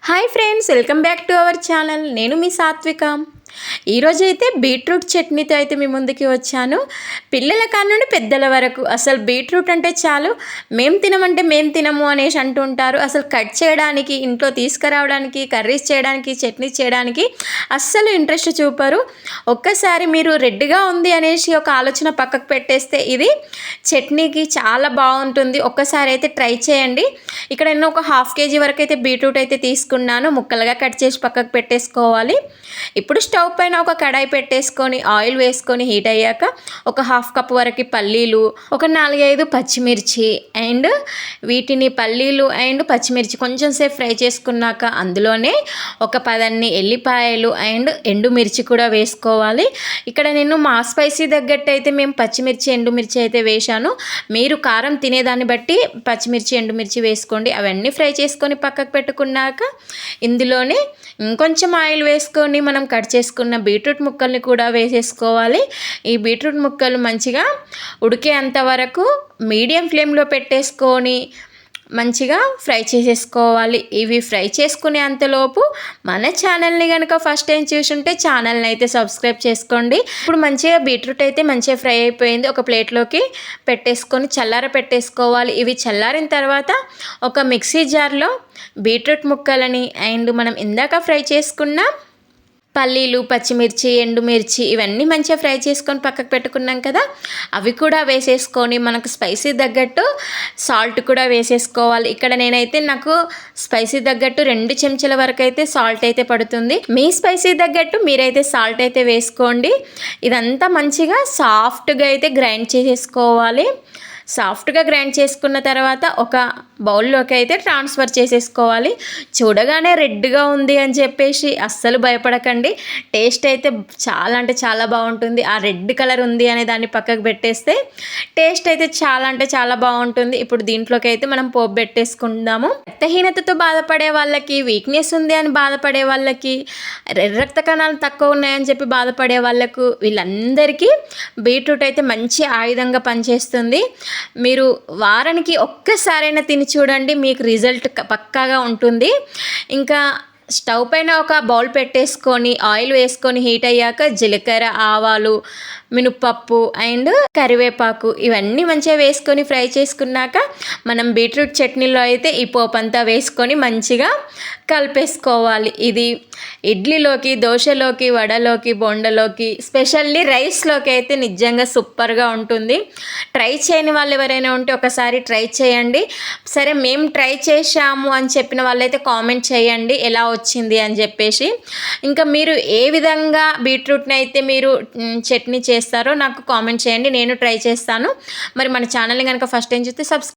Hi friends, welcome back to our channel. నేను మీ సాత్విక. ఈరోజైతే బీట్రూట్ చట్నీతో అయితే మీ ముందుకి వచ్చాను. పిల్లల కానుండి పెద్దల వరకు అసలు బీట్రూట్ అంటే చాలు మేము తినమంటే మేము తినము అనేసి అంటుంటారు. అసలు కట్ చేయడానికి, ఇంట్లో తీసుకురావడానికి, కర్రీస్ చేయడానికి, చట్నీ చేయడానికి అస్సలు ఇంట్రెస్ట్ చూపరు. ఒక్కసారి మీరు రెడ్గా ఉంది అనేసి ఒక ఆలోచన పక్కకు పెట్టేస్తే ఇది చట్నీకి చాలా బాగుంటుంది. ఒక్కసారి అయితే ట్రై చేయండి. ఇక్కడ నేను ఒక ½ kg వరకు అయితే బీట్రూట్ అయితే తీసుకున్నాను. ముక్కలుగా కట్ చేసి పక్కకు పెట్టేసుకోవాలి. ఇప్పుడు స్టవ్ పైన ఒక కడాయి పెట్టేసుకొని ఆయిల్ వేసుకొని హీట్ అయ్యాక ఒక ½ కప్ వరకు పల్లీలు, ఒక 4-5 పచ్చిమిర్చి అండ్ వీటిని పల్లీలు అండ్ పచ్చిమిర్చి కొంచెం సేపు ఫ్రై చేసుకున్నాక అందులోనే ఒక 10 ఎల్లిపాయలు అండ్ ఎండుమిర్చి కూడా వేసుకోవాలి. ఇక్కడ నేను మా స్పైసీ తగ్గట్టు అయితే మేము పచ్చిమిర్చి ఎండుమిర్చి అయితే వేశాను. మీరు కారం తినేదాన్ని బట్టి పచ్చిమిర్చి ఎండుమిర్చి వేసుకోండి. అవన్నీ ఫ్రై చేసుకొని పక్కకు పెట్టుకున్నాక ఇందులోనే ఇంకొంచెం ఆయిల్ వేసుకొని మనం కట్ చేసుకున్న బీట్రూట్ ముక్కల్ని కూడా వేసేసుకోవాలి. ఈ బీట్రూట్ ముక్కలు మంచిగా ఉడికేంత వరకు మీడియం ఫ్లేమ్లో పెట్టేసుకొని మంచిగా ఫ్రై చేసేసుకోవాలి. ఇవి ఫ్రై చేసుకునే అంతలోపు మన ఛానల్ని కనుక ఫస్ట్ టైం చూసుంటే ఛానల్ని అయితే సబ్స్క్రైబ్ చేసుకోండి. ఇప్పుడు మంచిగా బీట్రూట్ అయితే మంచిగా ఫ్రై అయిపోయింది. ఒక ప్లేట్లోకి పెట్టేసుకొని పెట్టేసుకోవాలి. ఇవి చల్లారిన తర్వాత ఒక మిక్సీ జార్లో బీట్రూట్ ముక్కలని అండ్ మనం ఇందాక ఫ్రై చేసుకున్న పల్లీలు, పచ్చిమిర్చి, ఎండుమిర్చి ఇవన్నీ మంచిగా ఫ్రై చేసుకొని పక్కకు పెట్టుకున్నాం కదా, అవి కూడా వేసేసుకొని మనకు స్పైసీ తగ్గట్టు సాల్ట్ కూడా వేసేసుకోవాలి. ఇక్కడ నేనైతే నాకు స్పైసీ తగ్గట్టు 2 చెంచాల వరకు అయితే సాల్ట్ అయితే పడుతుంది. మీ స్పైసీ తగ్గట్టు మీరైతే సాల్ట్ అయితే వేసుకోండి. ఇదంతా మంచిగా సాఫ్ట్గా అయితే గ్రైండ్ చేసేసుకోవాలి. సాఫ్ట్గా గ్రైండ్ చేసుకున్న తర్వాత ఒక బౌల్లోకి అయితే ట్రాన్స్ఫర్ చేసేసుకోవాలి. చూడగానే రెడ్గా ఉంది అని చెప్పేసి అస్సలు భయపడకండి. టేస్ట్ అయితే చాలా అంటే చాలా బాగుంటుంది. ఆ రెడ్ కలర్ ఉంది అనే దాన్ని పక్కకు పెట్టేస్తే టేస్ట్ అయితే చాలా అంటే చాలా బాగుంటుంది. ఇప్పుడు దీంట్లోకి అయితే మనం పోపు పెట్టేసుకుందాము. రక్తహీనతతో బాధపడే వాళ్ళకి, వీక్నెస్ ఉంది అని బాధపడే వాళ్ళకి, రక్త కణాలు తక్కువ ఉన్నాయని చెప్పి బాధపడే వాళ్ళకు, వీళ్ళందరికీ బీట్రూట్ అయితే మంచి ఆయుధంగా పనిచేస్తుంది. మీరు వారానికి ఒక్కసారైనా తిని చూడండి, మీకు రిజల్ట్ పక్కాగా ఉంటుంది. ఇంకా స్టవ్ పైన ఒక బౌల్ పెట్టేసుకొని ఆయిల్ వేసుకొని హీట్ అయ్యాక జీలకర్ర, ఆవాలు, మినపప్పు అండ్ కరివేపాకు ఇవన్నీ మంచిగా వేసుకొని ఫ్రై చేసుకున్నాక మనం బీట్రూట్ చట్నీలో అయితే ఈ పోపు అంతా వేసుకొని మంచిగా కలిపేసుకోవాలి. ఇది ఇడ్లీలోకి, దోశలోకి, వడలోకి, బొండలోకి, స్పెషల్లీ రైస్లోకి అయితే నిజంగా సూపర్గా ఉంటుంది. ట్రై చేయని వాళ్ళు ఎవరైనా ఉంటే ఒకసారి ట్రై చేయండి. సరే మేము ట్రై చేశాము అని చెప్పిన వాళ్ళైతే కామెంట్ చేయండి ఎలా వచ్చింది అని చెప్పేసి. ఇంకా మీరు ఏ విధంగా బీట్రూట్ని అయితే మీరు చట్నీ చేస్తారో నాకు కామెంట్ చేయండి, నేను ట్రై చేస్తాను. మరి మన ఛానల్ని కనుక ఫస్ట్ టైం చూస్తే